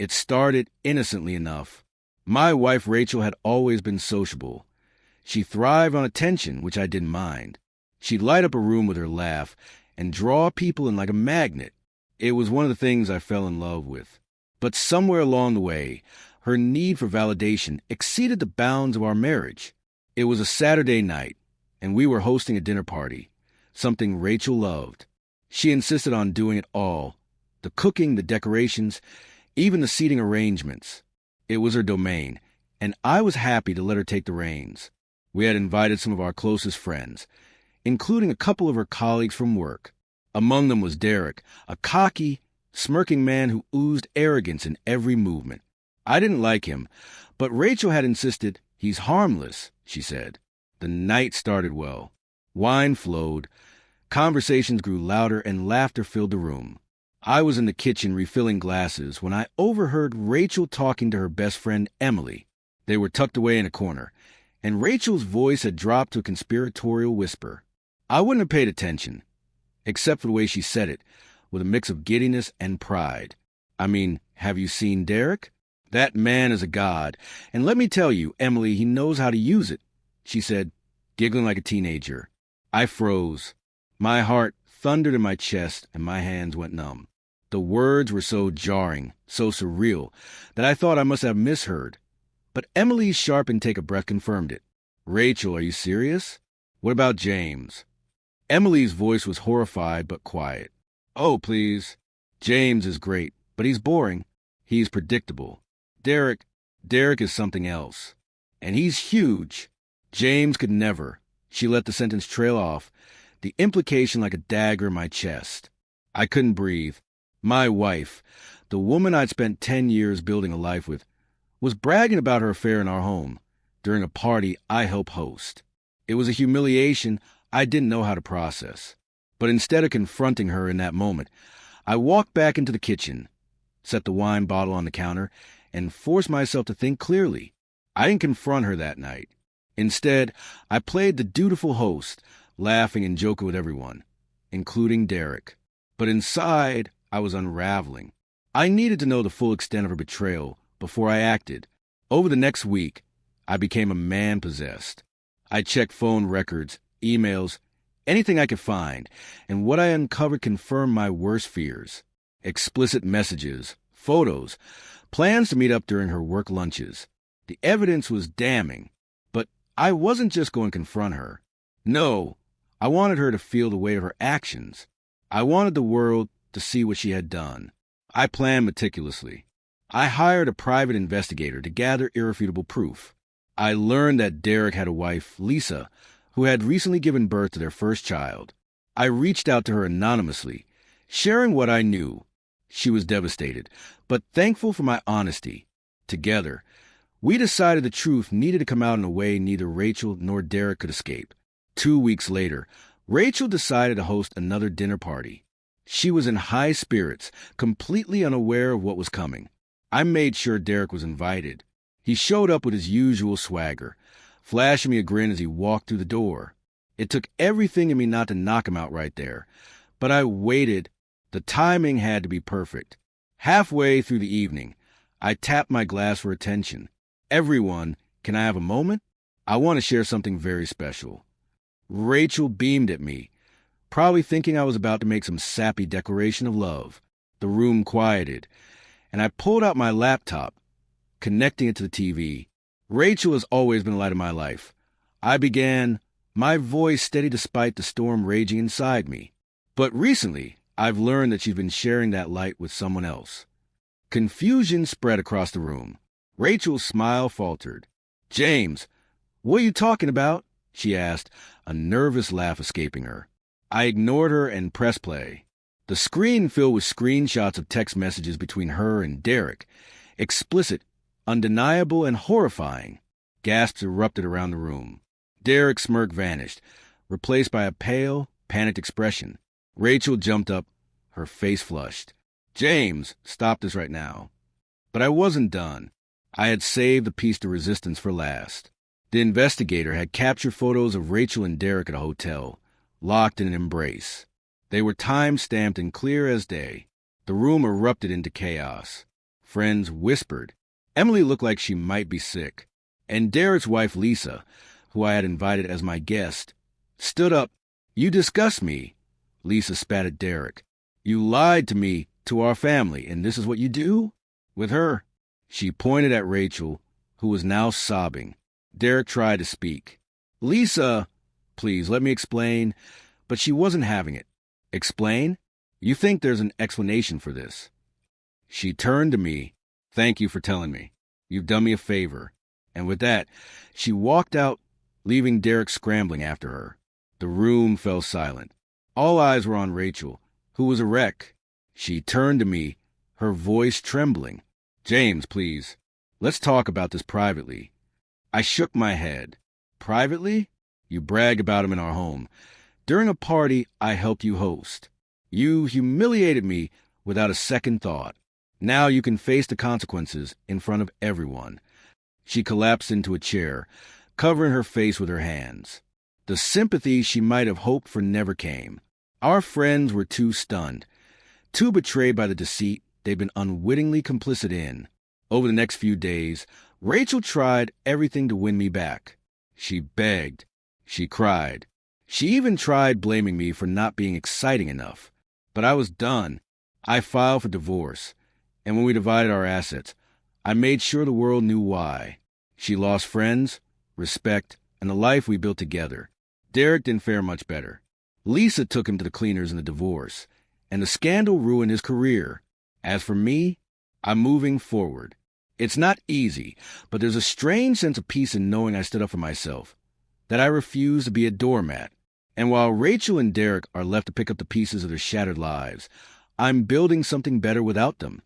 It started innocently enough. My wife Rachel had always been sociable. She thrived on attention, which I didn't mind. She'd light up a room with her laugh and draw people in like a magnet. It was one of the things I fell in love with. But somewhere along the way, her need for validation exceeded the bounds of our marriage. It was a Saturday night, and we were hosting a dinner party, something Rachel loved. She insisted on doing it all, the cooking, the decorations, even the seating arrangements. It was her domain, and I was happy to let her take the reins. We had invited some of our closest friends, including a couple of her colleagues from work. Among them was Derek, a cocky, smirking man who oozed arrogance in every movement. I didn't like him, but Rachel had insisted, "He's harmless," she said. The night started well. Wine flowed, conversations grew louder, and laughter filled the room. I was in the kitchen refilling glasses when I overheard Rachel talking to her best friend, Emily. They were tucked away in a corner, and Rachel's voice had dropped to a conspiratorial whisper. I wouldn't have paid attention, except for the way she said it, with a mix of giddiness and pride. I mean, have you seen Derek? That man is a god, and let me tell you, Emily, he knows how to use it, she said, giggling like a teenager. I froze. My heart thundered in my chest, and my hands went numb. The words were so jarring, so surreal, that I thought I must have misheard. But Emily's sharp intake of breath confirmed it. Rachel, are you serious? What about James? Emily's voice was horrified but quiet. Oh, please. James is great, but he's boring. He's predictable. Derek is something else. And he's huge. James could never. She let the sentence trail off, the implication like a dagger in my chest. I couldn't breathe. My wife, the woman I'd spent 10 years building a life with, was bragging about her affair in our home during a party I helped host. It was a humiliation I didn't know how to process. But instead of confronting her in that moment, I walked back into the kitchen, set the wine bottle on the counter, and forced myself to think clearly. I didn't confront her that night. Instead, I played the dutiful host, laughing and joking with everyone, including Derek. But inside, I was unraveling. I needed to know the full extent of her betrayal before I acted. Over the next week, I became a man possessed. I checked phone records, emails, anything I could find, and what I uncovered confirmed my worst fears. Explicit messages, photos, plans to meet up during her work lunches. The evidence was damning, but I wasn't just going to confront her. No, I wanted her to feel the weight of her actions. I wanted the world to see what she had done. I planned meticulously. I hired a private investigator to gather irrefutable proof. I learned that Derek had a wife, Lisa, who had recently given birth to their first child. I reached out to her anonymously, sharing what I knew. She was devastated, but thankful for my honesty. Together, we decided the truth needed to come out in a way neither Rachel nor Derek could escape. 2 weeks later, Rachel decided to host another dinner party. She was in high spirits, completely unaware of what was coming. I made sure Derek was invited. He showed up with his usual swagger, flashing me a grin as he walked through the door. It took everything in me not to knock him out right there, but I waited. The timing had to be perfect. Halfway through the evening, I tapped my glass for attention. Everyone, can I have a moment? I want to share something very special. Rachel beamed at me, probably thinking I was about to make some sappy declaration of love. The room quieted, and I pulled out my laptop, connecting it to the TV. Rachel has always been the light of my life. I began, my voice steady despite the storm raging inside me. But recently, I've learned that she's been sharing that light with someone else. Confusion spread across the room. Rachel's smile faltered. "James, what are you talking about?" she asked, a nervous laugh escaping her. I ignored her and pressed play. The screen filled with screenshots of text messages between her and Derek. Explicit, undeniable, and horrifying. Gasps erupted around the room. Derek's smirk vanished, replaced by a pale, panicked expression. Rachel jumped up, her face flushed. "James, stop this right now." But I wasn't done. I had saved the piece de resistance for last. The investigator had captured photos of Rachel and Derek at a hotel, locked in an embrace. They were time-stamped and clear as day. The room erupted into chaos. Friends whispered. Emily looked like she might be sick. And Derek's wife, Lisa, who I had invited as my guest, stood up. "You disgust me," Lisa spat at Derek. "You lied to me, to our family, and this is what you do?" With her, she pointed at Rachel, who was now sobbing. Derek tried to speak. "Lisa, please, let me explain." But she wasn't having it. "Explain? You think there's an explanation for this?" She turned to me. "Thank you for telling me. You've done me a favor." And with that, she walked out, leaving Derek scrambling after her. The room fell silent. All eyes were on Rachel, who was a wreck. She turned to me, her voice trembling. "James, please, let's talk about this privately." I shook my head. "Privately? You brag about him in our home. During a party I helped you host. You humiliated me without a second thought. Now you can face the consequences in front of everyone." She collapsed into a chair, covering her face with her hands. The sympathy she might have hoped for never came. Our friends were too stunned, too betrayed by the deceit they'd been unwittingly complicit in. Over the next few days, Rachel tried everything to win me back. She begged. She cried. She even tried blaming me for not being exciting enough. But I was done. I filed for divorce. And when we divided our assets, I made sure the world knew why. She lost friends, respect, and the life we built together. Derek didn't fare much better. Lisa took him to the cleaners in the divorce, and the scandal ruined his career. As for me, I'm moving forward. It's not easy, but there's a strange sense of peace in knowing I stood up for myself, that I refuse to be a doormat. And while Rachel and Derek are left to pick up the pieces of their shattered lives, I'm building something better without them.